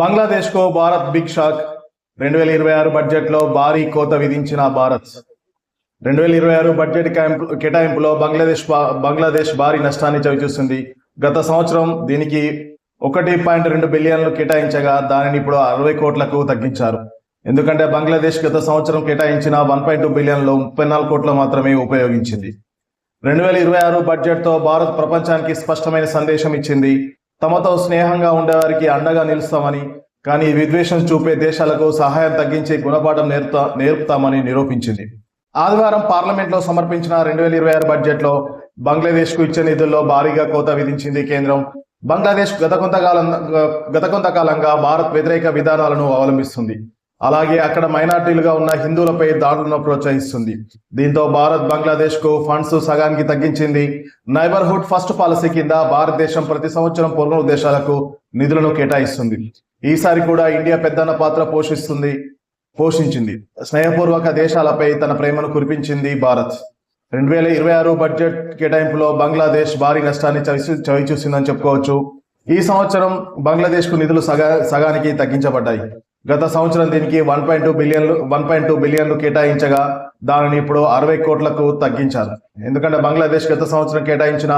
బంగ్లాదేశ్ को Bharat big shock 2026 budget లో భారీ కోత విధించిన భారత్ 2026 బడ్జెట్ కేటాయింపులో బంగ్లాదేశ్ భారీ నష్టాన్ని చవిచూస్తుంది. గత సంవత్సరం దీనికి 1.2 బిలియన్లు కేటాయించగా దానిని ఇప్పుడు 60 కోట్లకు తగ్గించారు. ఎందుకంటే బంగ్లాదేశ్ గత సంవత్సరం కేటాయించిన 1.2 బిలియన్లో 34 కోట్లు మాత్రమే ఉపయోగించింది. 2026 బడ్జెట్ తో భారత్ ప్రపంచానికి స్పష్టమైన సందేశం ఇచ్చింది. తమతో స్నేహంగా ఉండేవారికి అండగా నిలుస్తామని, కానీ విద్వేషం చూపే దేశాలకు సహాయం తగ్గించి గుణపాఠం నేర్పుతామని నిరూపించింది. ఆదివారం పార్లమెంట్లో సమర్పించిన 2026 బడ్జెట్లో బంగ్లాదేశ్ కు ఇచ్చే నిధుల్లో భారీగా కోత విధించింది కేంద్రం. బంగ్లాదేశ్ గత కొంతకాలంగా భారత్ వ్యతిరేక విధానాలను అవలంబిస్తుంది. అలాగే అక్కడ మైనార్టీలుగా ఉన్న హిందువులపై దాడులను ప్రోత్సహిస్తుంది. దీంతో భారత్ బంగ్లాదేశ్ కు ఫండ్స్ సగానికి తగ్గించింది. నైబర్హుడ్ ఫస్ట్ పాలసీ కింద భారతదేశం ప్రతి సంవత్సరం పొరుగు దేశాలకు నిధులను కేటాయిస్తుంది. ఈసారి కూడా ఇండియా పెద్దన్న పాత్ర పోషించింది. స్నేహపూర్వక దేశాలపై తన ప్రేమను కురిపించింది భారత్. 2026 బడ్జెట్ కేటాయింపులో బంగ్లాదేశ్ భారీ నష్టాన్ని చవిచూసిందని చెప్పుకోవచ్చు. ఈ సంవత్సరం బంగ్లాదేశ్ కు నిధులు సగానికి తగ్గించబడ్డాయి. గత సంవత్సరం దీనికి 1.2 బిలియన్లు కేటాయించగా దానిని ఇప్పుడు 60 కోట్లకు తగ్గించారు. ఎందుకంటే బంగ్లాదేశ్ గత సంవత్సరం కేటాయించిన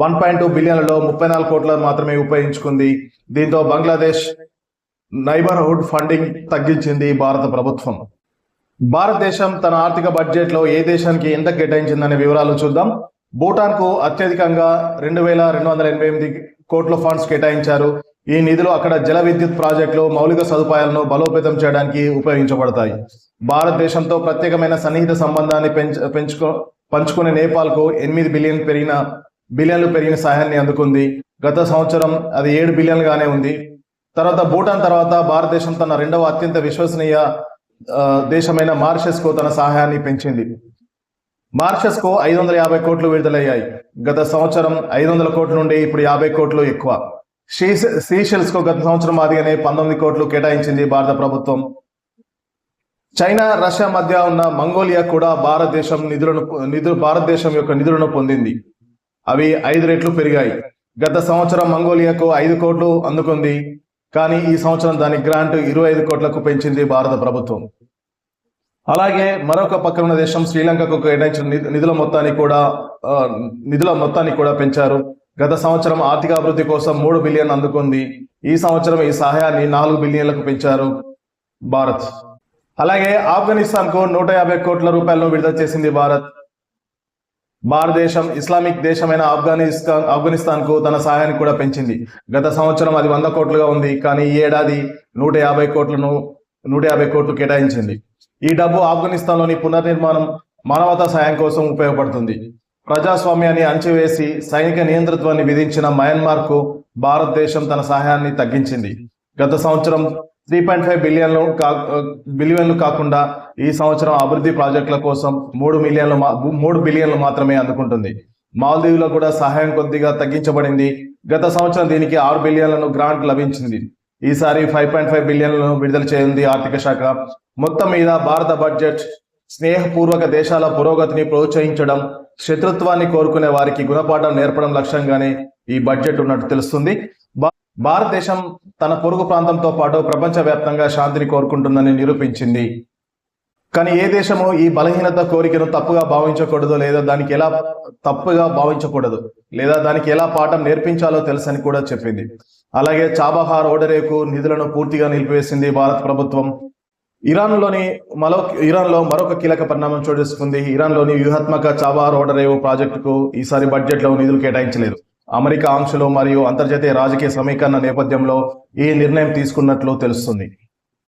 1.2 బిలియన్లలో 34 కోట్ల మాత్రమే ఉపయోగించుకుంది. దీంతో బంగ్లాదేశ్ నైబర్హుడ్ ఫండింగ్ తగ్గించింది భారత ప్రభుత్వం. భారతదేశం తన ఆర్థిక బడ్జెట్ లో ఏ దేశానికి ఎంత కేటాయించిందనే వివరాలు చూద్దాం. భూటాన్ కు అత్యధికంగా 2,288 కోట్ల ఫండ్స్ కేటాయించారు. ఈ నిధులు అక్కడ జల విద్యుత్ ప్రాజెక్టులు, మౌలిక సదుపాయాలను బలోపేతం చేయడానికి ఉపయోగించబడతాయి. భారతదేశంతో ప్రత్యేకమైన సన్నిహిత సంబంధాన్ని పంచుకునే నేపాల్ కు 8 బిలియన్లు పెరిగిన సహాయాన్ని అందుకుంది. గత సంవత్సరం అది 7 బిలియన్గానే ఉంది. తర్వాత భూటాన్ తర్వాత భారతదేశం తన రెండవ అత్యంత విశ్వసనీయ దేశమైన మారిషస్ కు తన సహాయాన్ని పెంచింది. మారిషస్ కు 550 కోట్లు విడుదలయ్యాయి. గత సంవత్సరం 500 కోట్ల నుండి ఇప్పుడు 50 కోట్లు ఎక్కువ. సీషెల్స్ కు గత సంవత్సరం మాదిగానే 19 కోట్లు కేటాయించింది భారత ప్రభుత్వం. చైనా, రష్యా మధ్య ఉన్న మంగోలియా కూడా భారతదేశం యొక్క నిధులను పొందింది. అవి 5 రెట్లు పెరిగాయి. గత సంవత్సరం మంగోలియాకు 5 కోట్లు అందుకుంది, కానీ ఈ సంవత్సరం దాని గ్రాంట్ 25 కోట్లకు పెంచింది భారత ప్రభుత్వం. అలాగే మరొక పక్కన దేశం శ్రీలంకకు కేటాయించిన నిధుల మొత్తాన్ని కూడా పెంచారు. గత సంవత్సరం ఆర్థిక అభివృద్ధి కోసం 3 బిలియన్ అందుకుంది. ఈ సంవత్సరం ఈ సహాయాన్ని 4 బిలియన్లకు పెంచారు భారత్. అలాగే ఆఫ్ఘనిస్తాన్ కు 150 కోట్ల రూపాయలను విడుదల చేసింది భారతదేశం ఇస్లామిక్ దేశమైన ఆఫ్ఘనిస్తాన్ కు తన సహాయాన్ని కూడా పెంచింది. గత సంవత్సరం అది 100 కోట్లుగా ఉంది, కానీ ఈ ఏడాది 150 కోట్లు కేటాయించింది. ఈ డబ్బు ఆఫ్ఘనిస్తాన్ లోని పునర్నిర్మాణం, మానవతా సాయం కోసం ఉపయోగపడుతుంది. ప్రజాస్వామ్యాన్ని అంచివేసి సైనిక నియంతృత్వాన్ని విధించిన మయన్మార్ కు భారతదేశం తన సహాయాన్ని తగ్గించింది. గత సంవత్సరం 3.5 బిలియన్లు కాకుండా ఈ సంవత్సరం అభివృద్ధి ప్రాజెక్టుల కోసం 3 బిలియన్లు మాత్రమే అందుకుంటుంది. మాల్దీవులో కూడా సహాయం కొద్దిగా తగ్గించబడింది. గత సంవత్సరం దీనికి 6 బిలియన్లను గ్రాంట్ లభించింది. ఈసారి 5.5 బిలియన్లను విడుదల చేయింది ఆర్థిక శాఖ. మొత్తం మీద భారత బడ్జెట్ స్నేహపూర్వక దేశాల పురోగతిని ప్రోత్సహించడం, శత్రుత్వాన్ని కోరుకునే వారికి గుణపాఠం నేర్పడం లక్ష్యంగానే ఈ బడ్జెట్ ఉన్నట్టు తెలుస్తుంది. భారతదేశం తన పొరుగు ప్రాంతంతో పాటు ప్రపంచవ్యాప్తంగా శాంతిని కోరుకుంటుందని నిరూపించింది. కానీ ఏ దేశము ఈ బలహీనత కోరికను తప్పుగా భావించకూడదు లేదా దానికి ఎలా పాఠం నేర్పించాలో తెలుసని కూడా చెప్పింది. అలాగే చాబహార్ ఓడరేవుకు నిధులను పూర్తిగా నిలిపివేసింది భారత ప్రభుత్వం. ఇరాన్లో మరొక కీలక పరిణామం చోటు చేసుకుంది. ఇరాన్లోని వ్యూహాత్మక చాబహార్ ఓడరేవు ప్రాజెక్టుకు ఈసారి బడ్జెట్లో నిధులు కేటాయించలేదు. అమెరికా ఆంక్షలు మరియు అంతర్జాతీయ రాజకీయ సమీకరణ నేపథ్యంలో ఈ నిర్ణయం తీసుకున్నట్లు తెలుస్తుంది.